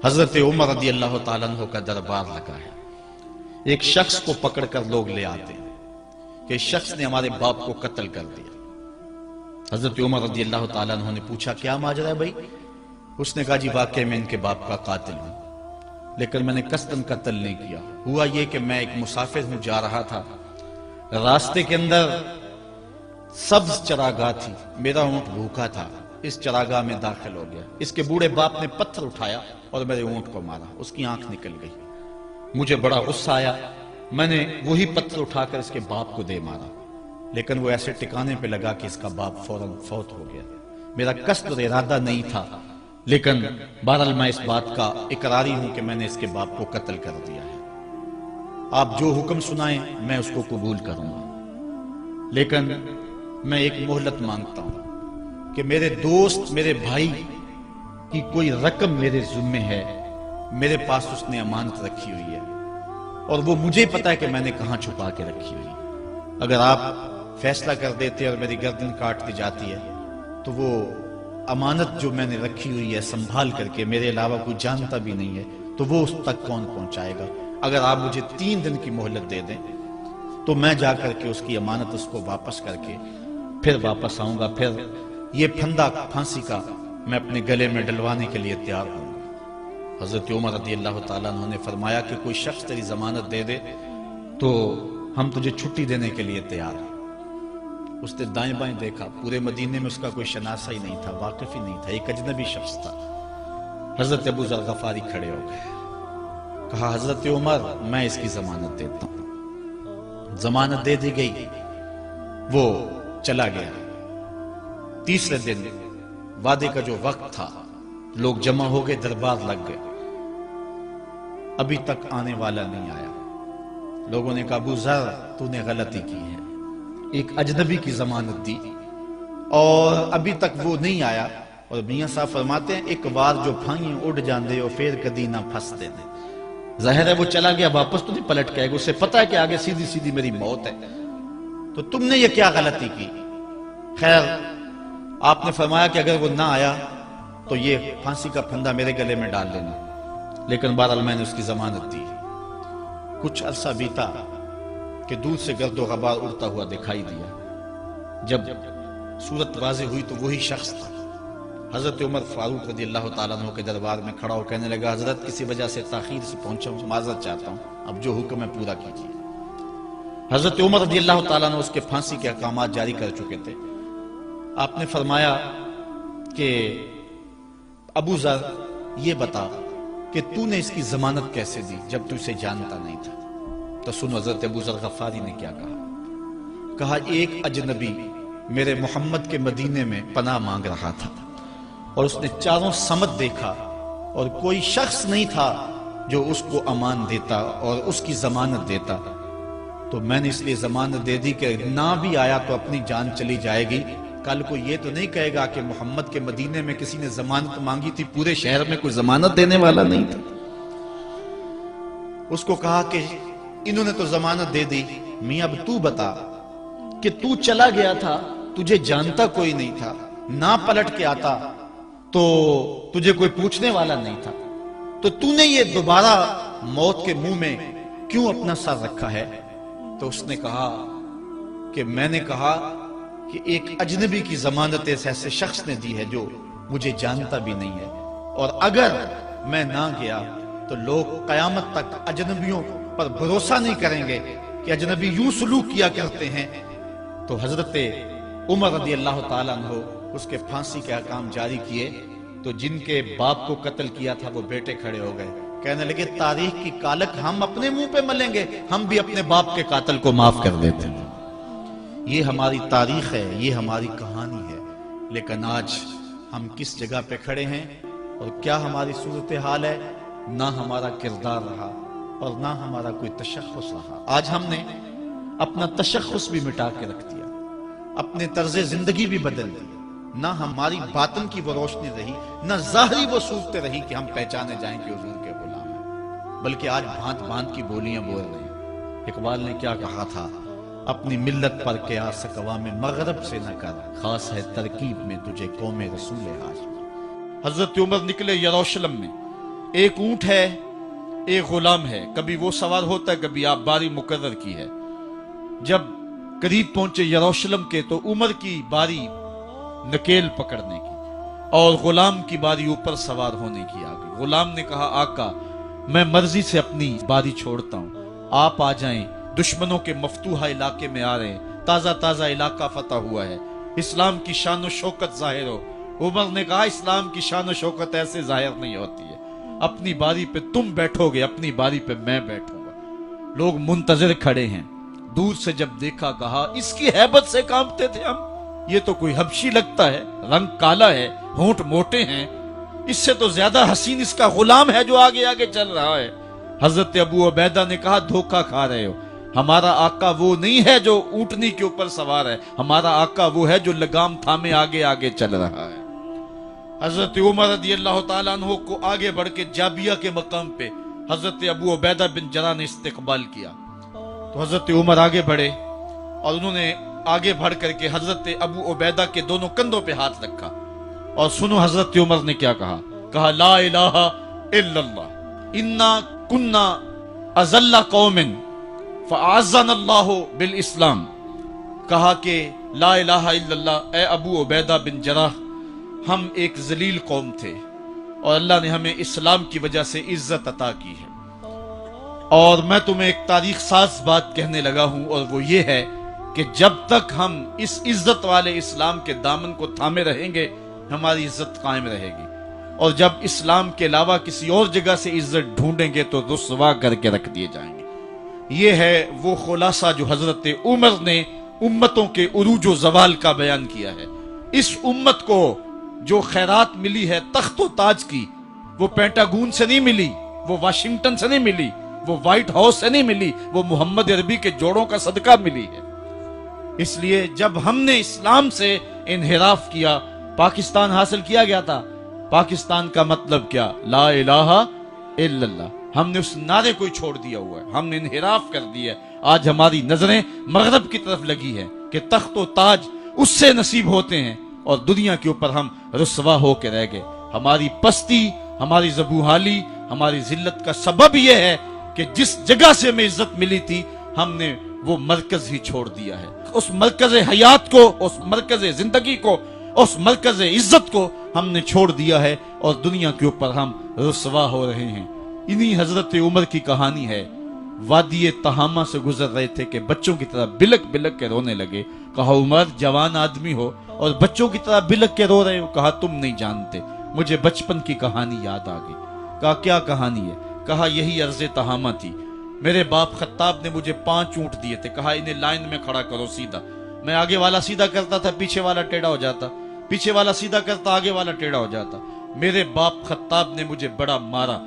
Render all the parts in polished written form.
حضرت عمر رضی اللہ تعالیٰ عنہ کا دربار لگا ہے. ایک شخص کو پکڑ کر لوگ لے آتے ہیں کہ اس شخص نے ہمارے باپ کو قتل کر دیا. حضرت عمر رضی اللہ تعالیٰ عنہ نے پوچھا کیا ماجرا ہے بھائی؟ اس نے کہا جی واقعی میں ان کے باپ کا قاتل ہوں، لیکن میں نے قصداً قتل نہیں کیا. ہوا یہ کہ میں ایک مسافر ہوں، جا رہا تھا، راستے کے اندر سبز چراگاہ تھی، میرا اونٹ بھوکا تھا، اس چراگاہ میں داخل ہو گیا. اس کے بوڑھے باپ نے پتھر اٹھایا اور میرے اونٹ کو مارا، اس کی آنکھ نکل گئی. مجھے بڑا غصہ آیا، میں نے وہی پتھر اٹھا کر اس کے باپ کو دے مارا، لیکن وہ ایسے ٹکانے پہ لگا کہ اس کا باپ فوراً فوت ہو گیا. میرا قصد اور ارادہ نہیں تھا، لیکن بہرحال میں اس بات کا اقراری ہوں کہ میں نے اس کے باپ کو قتل کر دیا ہے. آپ جو حکم سنائیں میں اس کو قبول کروں گا، لیکن میں ایک مہلت مانگتا ہوں کہ میرے دوست، میرے بھائی کی کوئی رقم میرے ذمہ ہے، میرے پاس اس نے امانت رکھی ہوئی ہے اور وہ مجھے پتا ہے کہ میں نے کہاں چھپا کے رکھی ہوئی ہے. اگر آپ فیصلہ کر دیتے اور میری گردن کاٹ دی جاتی ہے تو وہ امانت جو میں نے رکھی ہوئی ہے سنبھال کر کے، میرے علاوہ کوئی جانتا بھی نہیں ہے، تو وہ اس تک کون پہنچائے گا؟ اگر آپ مجھے 3 دن کی مہلت دے دیں تو میں جا کر کے اس کی امانت اس کو واپس کر کے پھر واپس آؤں گا، پھر یہ پھندا پھانسی کا میں اپنے گلے میں ڈلوانے کے لیے تیار ہوں گا. حضرت عمر رضی اللہ تعالیٰ عنہ نے فرمایا کہ کوئی شخص تیری ضمانت دے دے تو ہم تجھے چھٹی دینے کے لیے تیار ہیں. اس نے دائیں بائیں دیکھا، پورے مدینے میں اس کا کوئی شناسہ ہی نہیں تھا، واقف ہی نہیں تھا، ایک اجنبی شخص تھا. حضرت ابو ذر غفاری کھڑے ہو گئے، کہا حضرت عمر میں اس کی ضمانت دیتا ہوں. ضمانت دے دی گئی، وہ چلا گیا. تیسرے دن وعدے کا جو وقت تھا، لوگ جمع ہو گئے، دربار لگ گئے. ابھی تک آنے والا نہیں آیا. لوگوں نے کہا ابو ذر تو نے غلطی کی ہے، ایک اجنبی کی ضمانت دی اور ابھی تک وہ نہیں آیا. اور میاں صاحب فرماتے ہیں ایک بار جو پھائیں اڑ جاندے اور پھر کدی نہ پھنستے نے. ظاہر ہے وہ چلا گیا، واپس تو نہیں پلٹ کے آئے گا، اسے پتا ہے کہ آگے سیدھی سیدھی میری موت ہے، تو تم نے یہ کیا غلطی کی؟ خیر آپ نے فرمایا کہ اگر وہ نہ آیا تو یہ پھانسی کا پھندا میرے گلے میں ڈال لینا، لیکن بہرحال میں نے اس کی ضمانت دی. کچھ عرصہ بیتا کہ دور سے گرد و غبار اڑتا ہوا دکھائی دیا. جب صورت واضح ہوئی تو وہی شخص تھا. حضرت عمر فاروق رضی اللہ تعالیٰ عنہ کے دربار میں کھڑا ہو کہنے لگا حضرت کسی وجہ سے تاخیر سے پہنچا ہوں، معذرت چاہتا ہوں، اب جو حکم ہے پورا کیجیے. حضرت عمر رضی اللہ تعالیٰ عنہ اس کے پھانسی کے احکامات جاری کر چکے تھے. آپ نے فرمایا کہ ابو ذر یہ بتا کہ تو نے اس کی ضمانت کیسے دی جب تو اسے جانتا نہیں تھا؟ تو سن حضرت ابو ذر غفاری نے کیا کہا ایک اجنبی میرے محمد کے مدینے میں پناہ مانگ رہا تھا اور اس نے چاروں سمت دیکھا اور کوئی شخص نہیں تھا جو اس کو امان دیتا اور اس کی ضمانت دیتا، تو میں نے اس لیے ضمانت دے دی کہ نہ بھی آیا تو اپنی جان چلی جائے گی. کل کو یہ تو نہیں کہے گا کہ محمد کے مدینے میں کسی نے ضمانت مانگی تھی، پورے شہر میں کوئی ضمانت دینے والا نہیں تھا. اس کو کہا کہ انہوں نے تو ضمانت دے دی، میاں اب تو بتا کہ تو چلا گیا تھا، تجھے جانتا کوئی نہیں تھا، نہ پلٹ کے آتا تو تجھے کوئی پوچھنے والا نہیں تھا، تو نے یہ دوبارہ موت کے منہ میں کیوں اپنا سر رکھا ہے؟ تو اس نے کہا کہ میں نے کہا کہ ایک اجنبی کی ضمانت ایسے شخص نے دی ہے جو مجھے جانتا بھی نہیں ہے، اور اگر میں نہ گیا تو لوگ قیامت تک اجنبیوں پر بھروسہ نہیں کریں گے کہ اجنبی یوں سلوک کیا کرتے ہیں. تو حضرت عمر رضی اللہ تعالیٰ عنہ اس کے پھانسی کے احکام جاری کیے. تو جن کے باپ کو قتل کیا تھا وہ بیٹے کھڑے ہو گئے، کہنے لگے تاریخ کی کالک ہم اپنے منہ پہ ملیں گے، ہم بھی اپنے باپ کے قاتل کو معاف کر دیتے ہیں. یہ ہماری تاریخ ہے، یہ ہماری کہانی ہے. لیکن آج ہم کس جگہ پہ کھڑے ہیں اور کیا ہماری صورتحال ہے؟ نہ ہمارا کردار رہا اور نہ ہمارا کوئی تشخص رہا. آج ہم نے اپنا تشخص بھی مٹا کے رکھ دیا، اپنے طرز زندگی بھی بدل دی. نہ ہماری باطن کی وہ روشنی رہی، نہ ظاہری وہ صورتیں رہی کہ ہم پہچانے جائیں کہ حضور کے غلام ہیں، بلکہ آج بھانت بھانت کی بولیاں بول رہے ہیں. اقبال نے کیا کہا تھا؟ اپنی ملت پر قیاس اقوام مغرب سے نہ کر، خاص ہے ترکیب میں تجھے قوم رسول ہاشم. حضرت عمر نکلے یروشلم میں ایک اونٹ ہے، ایک غلام ہے، کبھی وہ سوار ہوتا ہے، کبھی آپ باری مقرر کی ہے۔ جب قریب پہنچے یروشلم کے تو عمر کی باری نکیل پکڑنے کی اور غلام کی باری اوپر سوار ہونے کی آ گئی۔ غلام نے کہا آقا میں مرضی سے اپنی باری چھوڑتا ہوں، آپ آ جائیں، دشمنوں کے مفتوحہ علاقے میں آ رہے ہیں، تازہ تازہ علاقہ فتح ہوا ہے، اسلام کی شان و شوکت ظاہر ہو۔ عمر نے کہا اسلام کی شان و شوکت ایسے ظاہر نہیں ہوتی ہے، اپنی باری پہ تم بیٹھو گے، اپنی باری پہ میں بیٹھوں گا۔ لوگ منتظر کھڑے ہیں، دور سے جب دیکھا کہا اس کی ہیبت سے کانپتے تھے ہم، یہ تو کوئی حبشی لگتا ہے، رنگ کالا ہے، ہونٹ موٹے ہیں، اس سے تو زیادہ حسین اس کا غلام ہے جو آگے آگے چل رہا ہے۔ حضرت ابو عبیدہ نے کہا دھوکہ کھا رہے ہو، ہمارا آقا وہ نہیں ہے جو اونٹنی کے اوپر سوار ہے، ہمارا آقا وہ ہے جو لگام تھامے آگے آگے چل رہا ہے۔ حضرت عمر رضی اللہ تعالیٰ عنہ کو آگے بڑھ کے جابیہ کے مقام پہ حضرت ابو عبیدہ بن جراح نے استقبال کیا، تو حضرت عمر آگے بڑھے اور انہوں نے آگے بڑھ کر کے حضرت ابو عبیدہ کے دونوں کندھوں پہ ہاتھ رکھا، اور سنو حضرت عمر نے کیا کہا لا الہ الا اللہ انا کنا اذل قوم فاعزنا اللہ بالاسلام۔ کہا کہ لا الہ الا اللہ، اے ابو عبیدہ بن جراح، ہم ایک ذلیل قوم تھے اور اللہ نے ہمیں اسلام کی وجہ سے عزت عطا کی ہے، اور میں تمہیں ایک تاریخ ساز بات کہنے لگا ہوں، اور وہ یہ ہے کہ جب تک ہم اس عزت والے اسلام کے دامن کو تھامے رہیں گے ہماری عزت قائم رہے گی، اور جب اسلام کے علاوہ کسی اور جگہ سے عزت ڈھونڈیں گے تو رسوا کر کے رکھ دیے جائیں گے۔ یہ ہے وہ خلاصہ جو حضرت عمر نے امتوں کے عروج و زوال کا بیان کیا ہے۔ اس امت کو جو خیرات ملی ہے تخت و تاج کی، وہ پینٹاگون سے نہیں ملی، وہ واشنگٹن سے نہیں ملی، وہ وائٹ ہاؤس سے نہیں ملی، وہ محمد عربی کے جوڑوں کا صدقہ ملی ہے۔ اس لیے جب ہم نے اسلام سے انحراف کیا، پاکستان حاصل کیا گیا تھا، پاکستان کا مطلب کیا؟ لا الہ الا اللہ۔ ہم نے اس نعرے کو چھوڑ دیا ہوا ہے، ہم نے انحراف کر دیا ہے۔ آج ہماری نظریں مغرب کی طرف لگی ہے کہ تخت و تاج اس سے نصیب ہوتے ہیں، اور دنیا کے اوپر ہم رسوا ہو کے رہ گئے۔ ہماری پستی، ہماری زبوحالی، ہماری ذلت کا سبب یہ ہے کہ جس جگہ سے ہمیں عزت ملی تھی ہم نے وہ مرکز ہی چھوڑ دیا ہے۔ اس مرکز حیات کو، اس مرکز زندگی کو، اس مرکز عزت کو ہم نے چھوڑ دیا ہے، اور دنیا کے اوپر ہم رسوا ہو رہے ہیں۔ انہی حضرت عمر کی کہانی ہے۔ وادی تہامہ سے گزر رہے تھے کہ بچوں کی طرح بلک بلک کے رونے لگے۔ کہا عمر جوان آدمی ہو اور بچوں کی طرح بلک کے رو رہے ہو؟ کہا تم نہیں جانتے، مجھے بچپن کی کہانی یاد آ گئی۔ کہا کیا کہانی ہے؟ کہا یہی عرض تہامہ تھی، میرے باپ خطاب نے مجھے 5 اونٹ دیے تھے، کہا انہیں لائن میں کھڑا کرو سیدھا۔ میں آگے والا سیدھا کرتا تھا، پیچھے والا ٹیڑھا ہو جاتا، پیچھے والا سیدھا کرتا، آگے والا ٹیڑھا ہو جاتا۔ میرے باپ خطاب نے مجھے بڑا مارا۔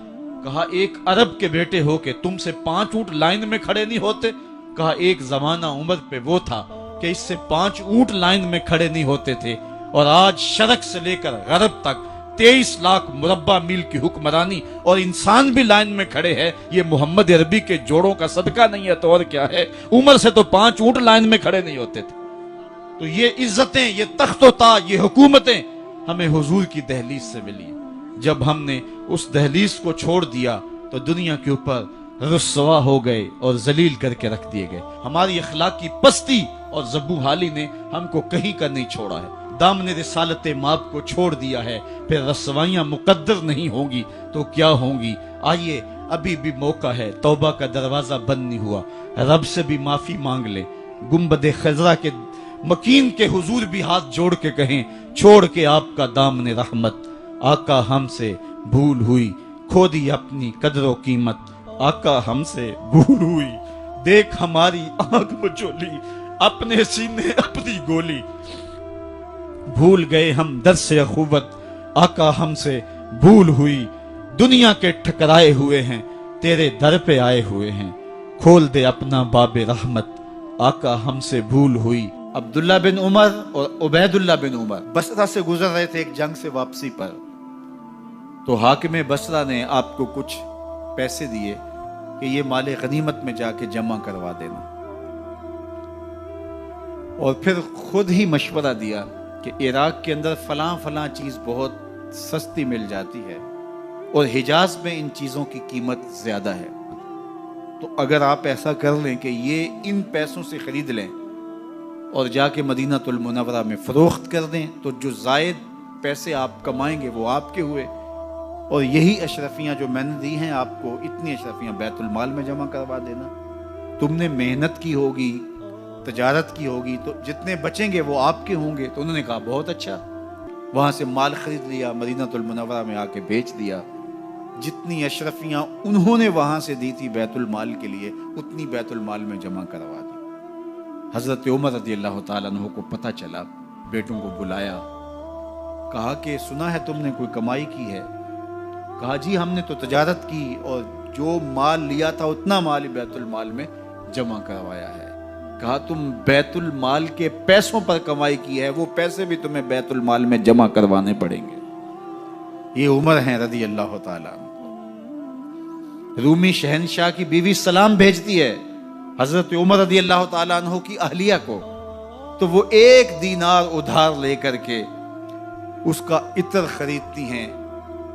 کہا ایک عرب کے بیٹے ہو کہ تم سے 5 اونٹ لائن میں کھڑے نہیں ہوتے؟ کہا ایک زمانہ عمر پہ وہ تھا کہ اس سے 5 اونٹ لائن میں کھڑے نہیں ہوتے تھے، اور آج شرق سے لے کر غرب تک 23 لاکھ مربع میل کی حکمرانی اور انسان بھی لائن میں کھڑے ہیں۔ یہ محمد عربی کے جوڑوں کا صدقہ نہیں ہے تو اور کیا ہے؟ عمر سے تو 5 اونٹ لائن میں کھڑے نہیں ہوتے تھے۔ تو یہ عزتیں، یہ تخت و تاج، یہ حکومتیں ہمیں حضور کی دہلیز سے ملی۔ جب ہم نے اس دہلیز کو چھوڑ دیا تو دنیا کے اوپر رسوا ہو گئے اور ذلیل کر کے رکھ دیے گئے۔ ہماری اخلاقی پستی اور زبوحالی نے ہم کو کہیں کا نہیں چھوڑا ہے۔ دامن رسالت ماب کو چھوڑ دیا ہے، پھر رسوائیاں مقدر نہیں ہوں گی تو کیا ہوں گی؟ آئیے ابھی بھی موقع ہے، توبہ کا دروازہ بند نہیں ہوا، رب سے بھی معافی مانگ لے۔ گنبد خضرا کے مکین کے حضور بھی ہاتھ جوڑ کے کہیں چھوڑ کے آپ کا دامن رحمت، آقا ہم سے بھول ہوئی، کھو دی اپنی قدر و قیمت، آقا ہم سے بھول ہوئی، دیکھ ہماری آنکھ مچولی، اپنے سینے اپنی گولی، بھول گئے ہم درس اخوت، آقا ہم سے بھول ہوئی، دنیا کے ٹھکرائے ہوئے ہیں، تیرے در پہ آئے ہوئے ہیں، کھول دے اپنا باب رحمت، آقا ہم سے بھول ہوئی۔ عبداللہ بن عمر اور عبید اللہ بن عمر بصرہ سے گزر رہے تھے ایک جنگ سے واپسی پر، تو حاکم بصرہ نے آپ کو کچھ پیسے دیے کہ یہ مال غنیمت میں جا کے جمع کروا دینا، اور پھر خود ہی مشورہ دیا کہ عراق کے اندر فلاں فلاں چیز بہت سستی مل جاتی ہے، اور حجاز میں ان چیزوں کی قیمت زیادہ ہے. تو اگر آپ ایسا کر لیں کہ یہ ان پیسوں سے خرید لیں اور جا کے مدینہ المنورہ میں فروخت کر دیں تو جو زائد پیسے آپ کمائیں گے وہ آپ کے ہوئے. اور یہی اشرفیاں جو میں نے دی ہیں آپ کو، اتنی اشرفیاں بیت المال میں جمع کروا دینا. تم نے محنت کی ہوگی، تجارت کی ہوگی، تو جتنے بچیں گے وہ آپ کے ہوں گے. تو انہوں نے کہا بہت اچھا. وہاں سے مال خرید لیا، مدینہ المنورہ میں آ کے بیچ دیا. جتنی اشرفیاں انہوں نے وہاں سے دی تھی بیت المال کے لیے، اتنی بیت المال میں جمع کروا دی. حضرت عمر رضی اللہ تعالیٰ عنہ کو پتہ چلا، بیٹوں کو بلایا، کہا کہ سنا ہے تم نے کوئی کمائی کی ہے؟ کہا جی ہم نے تو تجارت کی اور جو مال لیا تھا اتنا مال بیت المال میں جمع کروایا ہے. کہا تم بیت المال کے پیسوں پر کمائی کی ہے، وہ پیسے بھی تمہیں بیت المال میں جمع کروانے پڑیں گے. یہ عمر ہیں رضی اللہ تعالیٰ. رومی شہنشاہ کی بیوی سلام بھیجتی ہے حضرت عمر رضی اللہ تعالیٰ عنہ کی اہلیہ کو، تو وہ 1 دینار ادھار لے کر کے اس کا عطر خریدتی ہیں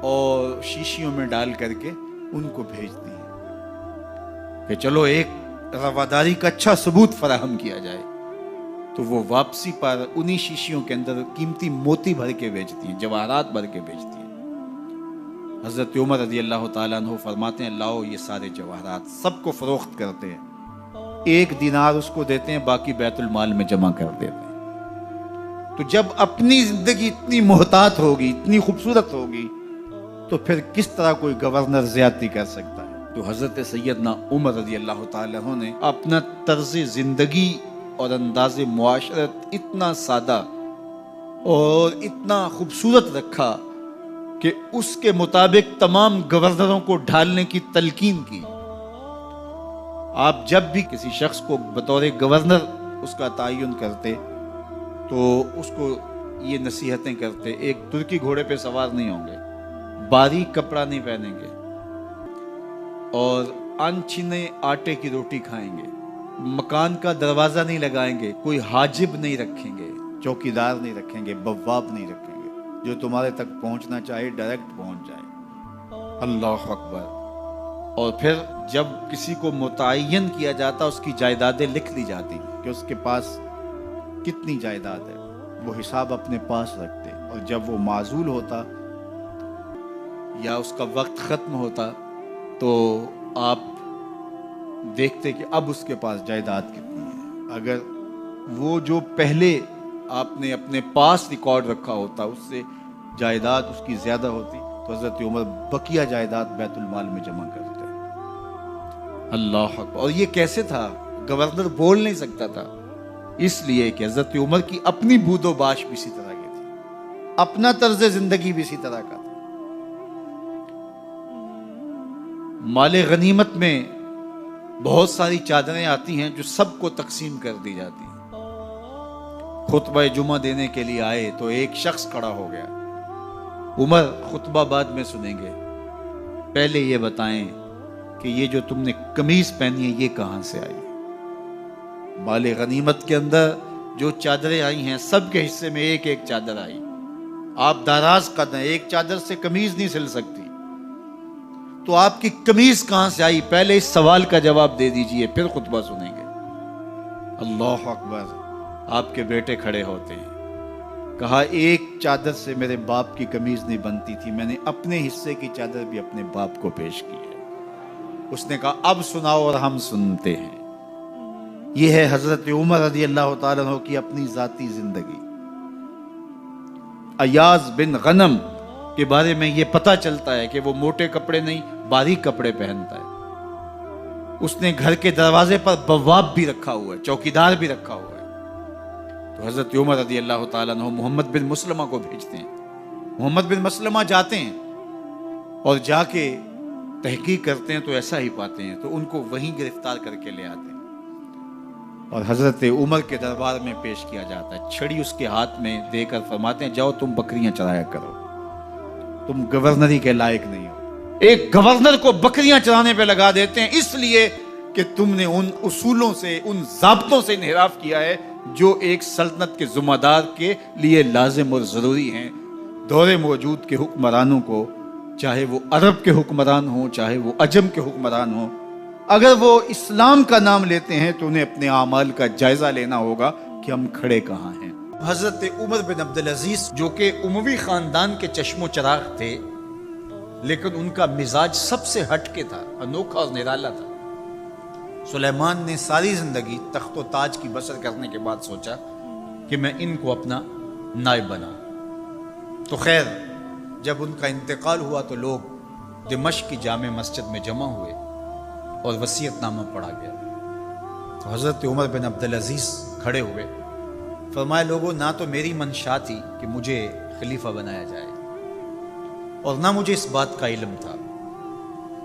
اور شیشیوں میں ڈال کر کے ان کو بھیجتی ہیں کہ چلو ایک رواداری کا اچھا ثبوت فراہم کیا جائے. تو وہ واپسی پر انہی شیشیوں کے اندر قیمتی موتی بھر کے بیچتی ہیں، جواہرات بھر کے بیچتی ہیں. حضرت عمر رضی اللہ تعالیٰ عنہ فرماتے ہیں لاؤ یہ سارے جواہرات، سب کو فروخت کرتے ہیں. 1 دینار اس کو دیتے ہیں، باقی بیت المال میں جمع کر دیتے ہیں. تو جب اپنی زندگی اتنی محتاط ہوگی، اتنی خوبصورت ہوگی، تو پھر کس طرح کوئی گورنر زیادتی کر سکتا ہے؟ تو حضرت سیدنا عمر رضی اللہ تعالیٰ عنہ نے اپنا طرز زندگی اور انداز معاشرت اتنا سادہ اور اتنا خوبصورت رکھا کہ اس کے مطابق تمام گورنروں کو ڈھالنے کی تلقین کی. آپ جب بھی کسی شخص کو بطور گورنر اس کا تعین کرتے تو اس کو یہ نصیحتیں کرتے: ایک ترکی گھوڑے پہ سوار نہیں ہوں گے، باریک کپڑا نہیں پہنیں گے، اور انچھنے آٹے کی روٹی کھائیں گے، مکان کا دروازہ نہیں لگائیں گے، کوئی حاجب نہیں رکھیں گے، چوکیدار نہیں رکھیں گے، بواب نہیں رکھیں گے، جو تمہارے تک پہنچنا چاہے ڈائریکٹ پہنچ جائے. اللہ اکبر. اور پھر جب کسی کو متعین کیا جاتا اس کی جائیدادیں لکھ لی جاتی کہ اس کے پاس کتنی جائیداد ہے، وہ حساب اپنے پاس رکھتے. اور جب وہ معزول ہوتا یا اس کا وقت ختم ہوتا تو آپ دیکھتے کہ اب اس کے پاس جائیداد کتنی ہے. اگر وہ جو پہلے آپ نے اپنے پاس ریکارڈ رکھا ہوتا اس سے جائیداد اس کی زیادہ ہوتی تو حضرت عمر بقیہ جائیداد بیت المال میں جمع کرتے. اللہ اکبر. اور یہ کیسے تھا؟ گورنر بول نہیں سکتا تھا، اس لیے کہ حضرت عمر کی اپنی بود و باش بھی اسی طرح کی تھی، اپنا طرز زندگی بھی اسی طرح کا تھا. مال غنیمت میں بہت ساری چادریں آتی ہیں جو سب کو تقسیم کر دی جاتی ہیں. خطبہ جمعہ دینے کے لیے آئے تو ایک شخص کھڑا ہو گیا. عمر خطبہ بعد میں سنیں گے، پہلے یہ بتائیں کہ یہ جو تم نے قمیض پہنی ہے یہ کہاں سے آئی؟ مال غنیمت کے اندر جو چادریں آئی ہیں سب کے حصے میں ایک ایک چادر آئی. آپ داراز قد ہیں، ایک چادر سے قمیض نہیں سل سکتی، تو آپ کی قمیض کہاں سے آئی؟ پہلے اس سوال کا جواب دے دیجئے، پھر خطبہ سنیں گے. اللہ اکبر. آپ کے بیٹے کھڑے ہوتے ہیں. کہا ایک چادر سے میرے باپ کی قمیض نہیں بنتی تھی، میں نے اپنے حصے کی چادر بھی اپنے باپ کو پیش کی ہے. اس نے کہا اب سناؤ، اور ہم سنتے ہیں. یہ ہے حضرت عمر رضی اللہ تعالیٰ عنہ کی اپنی ذاتی زندگی. ایاز بن غنم کے بارے میں یہ پتہ چلتا ہے کہ وہ موٹے کپڑے نہیں باریک کپڑے پہنتا ہے. اس نے گھر کے دروازے پر بواب بھی رکھا ہوا ہے، چوکیدار بھی رکھا ہوا ہے. تو حضرت عمر رضی اللہ تعالیٰ عنہ محمد بن مسلمہ کو بھیجتے ہیں. محمد بن مسلمہ جاتے ہیں اور جا کے تحقیق کرتے ہیں تو ایسا ہی پاتے ہیں، تو ان کو وہیں گرفتار کر کے لے آتے ہیں اور حضرت عمر کے دربار میں پیش کیا جاتا ہے. چھڑی اس کے ہاتھ میں دے کر فرماتے ہیں جاؤ تم بکریاں چرایا کرو، تم گورنری کے لائق نہیں ہو. ایک گورنر کو بکریاں چرانے پہ لگا دیتے ہیں اس لیے کہ تم نے ان اصولوں سے، ان ضابطوں سے انحراف کیا ہے جو ایک سلطنت کے ذمہ دار کے لیے لازم اور ضروری ہیں. دور موجود کے حکمرانوں کو چاہے وہ عرب کے حکمران ہوں چاہے وہ عجم کے حکمران ہوں، اگر وہ اسلام کا نام لیتے ہیں تو انہیں اپنے اعمال کا جائزہ لینا ہوگا کہ ہم کھڑے کہاں ہیں۔ حضرت عمر بن عبدالعزیز جو کہ اموی خاندان کے چشم و چراغ تھے، لیکن ان کا مزاج سب سے ہٹ کے تھا، انوکھا اور نرالا تھا۔ سلیمان نے ساری زندگی تخت و تاج کی بسر کرنے کے بعد سوچا کہ میں ان کو اپنا نائب بناؤں۔ تو خیر جب ان کا انتقال ہوا تو لوگ دمشق کی جامع مسجد میں جمع ہوئے اور وصیت نامہ پڑھا گیا۔ تو حضرت عمر بن عبدالعزیز کھڑے ہوئے، فرمائے لوگوں، نہ تو میری منشا تھی کہ مجھے خلیفہ بنایا جائے اور نہ مجھے اس بات کا علم تھا،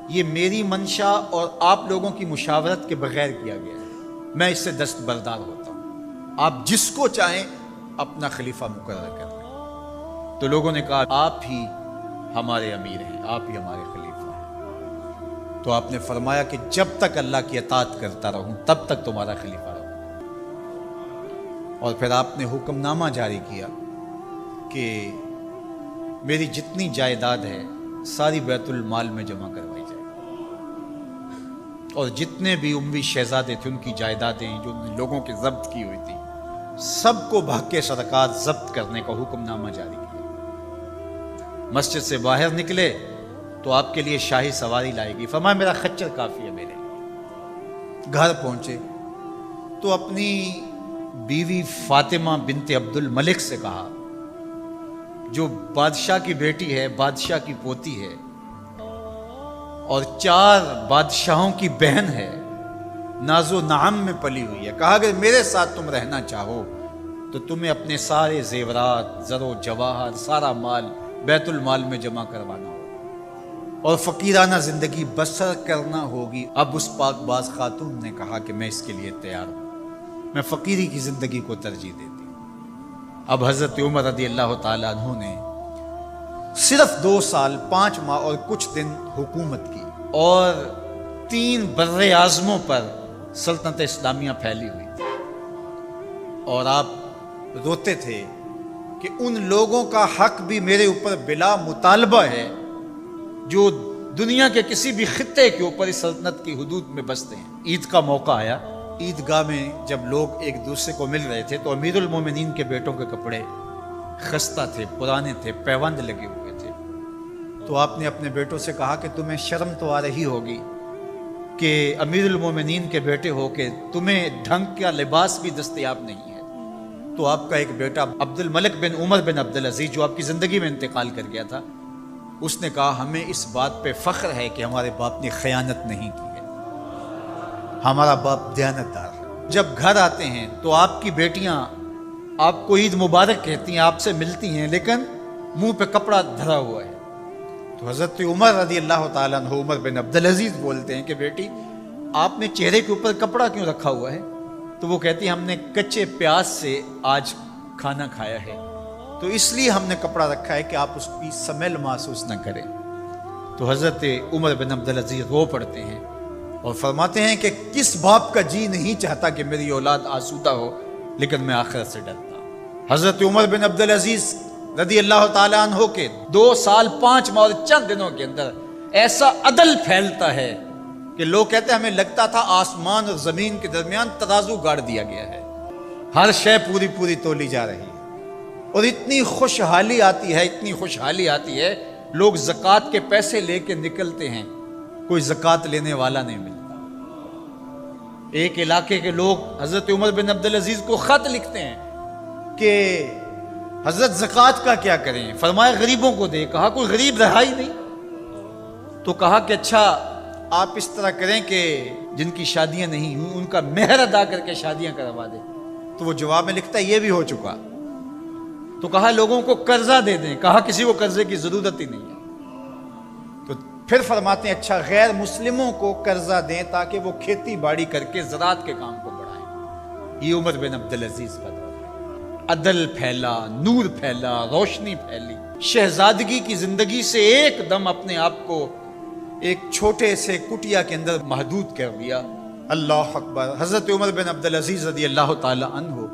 یہ میری منشا اور آپ لوگوں کی مشاورت کے بغیر کیا گیا ہے، میں اس سے دستبردار ہوتا ہوں، آپ جس کو چاہیں اپنا خلیفہ مقرر کر لیں۔ تو لوگوں نے کہا آپ ہی ہمارے امیر ہیں، آپ ہی ہمارے خلیفہ ہیں۔ تو آپ نے فرمایا کہ جب تک اللہ کی اطاعت کرتا رہوں تب تک تمہارا خلیفہ رہوں۔ اور پھر آپ نے حکم نامہ جاری کیا کہ میری جتنی جائیداد ہے ساری بیت المال میں جمع کروائی جائے، اور جتنے بھی اموی شہزادے تھے ان کی جائیدادیں جو لوگوں کے ضبط کی ہوئی تھی سب کو بحق سرکار ضبط کرنے کا حکم نامہ جاری کیا۔ مسجد سے باہر نکلے تو آپ کے لیے شاہی سواری لائے گی، فرمایا میرا خچر کافی ہے میرے لیے۔ گھر پہنچے تو اپنی بیوی فاطمہ بنت عبد الملک سے کہا، جو بادشاہ کی بیٹی ہے، بادشاہ کی پوتی ہے اور 4 بادشاہوں کی بہن ہے، ناز و نعم میں پلی ہوئی ہے، کہا اگر میرے ساتھ تم رہنا چاہو تو تمہیں اپنے سارے زیورات، زر و جواہر، سارا مال بیت المال میں جمع کروانا ہوگا اور فقیرانہ زندگی بسر کرنا ہوگی۔ اب اس پاک باز خاتون نے کہا کہ میں اس کے لیے تیار ہوں، میں فقیری کی زندگی کو ترجیح دیتی ہوں۔ اب حضرت عمر رضی اللہ تعالیٰ عنہ نے صرف 2 سال 5 ماہ اور کچھ دن حکومت کی اور 3 بر اعظموں پر سلطنت اسلامیہ پھیلی ہوئی تھی، اور آپ روتے تھے کہ ان لوگوں کا حق بھی میرے اوپر بلا مطالبہ ہے جو دنیا کے کسی بھی خطے کے اوپر اس سلطنت کی حدود میں بستے ہیں۔ عید کا موقع آیا، عیدگاہ میں جب لوگ ایک دوسرے کو مل رہے تھے تو امیر المومنین کے بیٹوں کے کپڑے خستہ تھے، پرانے تھے، پیوند لگے ہوئے تھے۔ تو آپ نے اپنے بیٹوں سے کہا کہ تمہیں شرم تو آ رہی ہوگی کہ امیر المومنین کے بیٹے ہو کے تمہیں ڈھنگ کا لباس بھی دستیاب نہیں ہے۔ تو آپ کا ایک بیٹا عبد الملک بن عمر بن عبدالعزیز جو آپ کی زندگی میں انتقال کر گیا تھا، اس نے کہا ہمیں اس بات پہ فخر ہے کہ ہمارے باپ نے خیانت نہیں کی ہے، ہمارا باپ دیانتدار ہے۔ جب گھر آتے ہیں تو آپ کی بیٹیاں آپ کو عید مبارک کہتی ہیں، آپ سے ملتی ہیں، لیکن منہ پہ کپڑا دھرا ہوا ہے۔ تو حضرت عمر رضی اللہ تعالیٰ عنہ عمر بن عبدالعزیز بولتے ہیں کہ بیٹی آپ نے چہرے کے اوپر کپڑا کیوں رکھا ہوا ہے؟ تو وہ کہتی ہے ہم نے کچے پیاز سے آج کھانا کھایا ہے تو اس لیے ہم نے کپڑا رکھا ہے کہ آپ اس کی سمیل محسوس نہ کریں۔ تو حضرت عمر بن عبدالعزیز رو پڑتے ہیں اور فرماتے ہیں کہ کس باپ کا جی نہیں چاہتا کہ میری اولاد آسودہ ہو، لیکن میں آخرت سے ڈرتا ہوں۔ حضرت عمر بن عبدالعزیز رضی اللہ تعالیٰ عنہ کے 2 سال 5 ماہ اور چند دنوں کے اندر ایسا عدل پھیلتا ہے کہ لوگ کہتے ہیں ہمیں لگتا تھا آسمان اور زمین کے درمیان ترازو گاڑ دیا گیا ہے، ہر شے پوری تولی جا رہی ہے، اور اتنی خوشحالی آتی ہے، اتنی خوشحالی آتی ہے، لوگ زکوٰۃ کے پیسے لے کے نکلتے ہیں، کوئی زکوٰۃ لینے والا نہیں ملتا۔ ایک علاقے کے لوگ حضرت عمر بن عبدالعزیز کو خط لکھتے ہیں کہ حضرت زکوٰۃ کا کیا کریں؟ فرمایا غریبوں کو دے۔ کہا کوئی غریب رہا ہی نہیں، تو کہا کہ اچھا آپ اس طرح کریں کہ جن کی شادیاں نہیں ہوئی ان کا مہر ادا کر کے شادیاں کروا دیں۔ تو وہ جواب میں لکھتا ہے یہ بھی ہو چکا۔ تو کہا لوگوں کو قرضہ دے دیں، کہا کسی کو قرضے کی ضرورت ہی نہیں ہے۔ تو پھر فرماتے ہیں اچھا غیر مسلموں کو قرضہ دیں تاکہ وہ کھیتی باڑی کر کے زراعت کے کام کو بڑھائیں۔ یہ عمر بن عبدالعزیز کا دور ہے، عدل پھیلا، نور پھیلا، روشنی پھیلی، شہزادگی کی زندگی سے ایک دم اپنے آپ کو ایک چھوٹے سے کٹیا کے اندر محدود کر دیا۔ اللہ اکبر۔ حضرت عمر بن عبدالعزیز رضی اللہ تعالی عنہ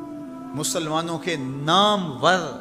مسلمانوں کے نامور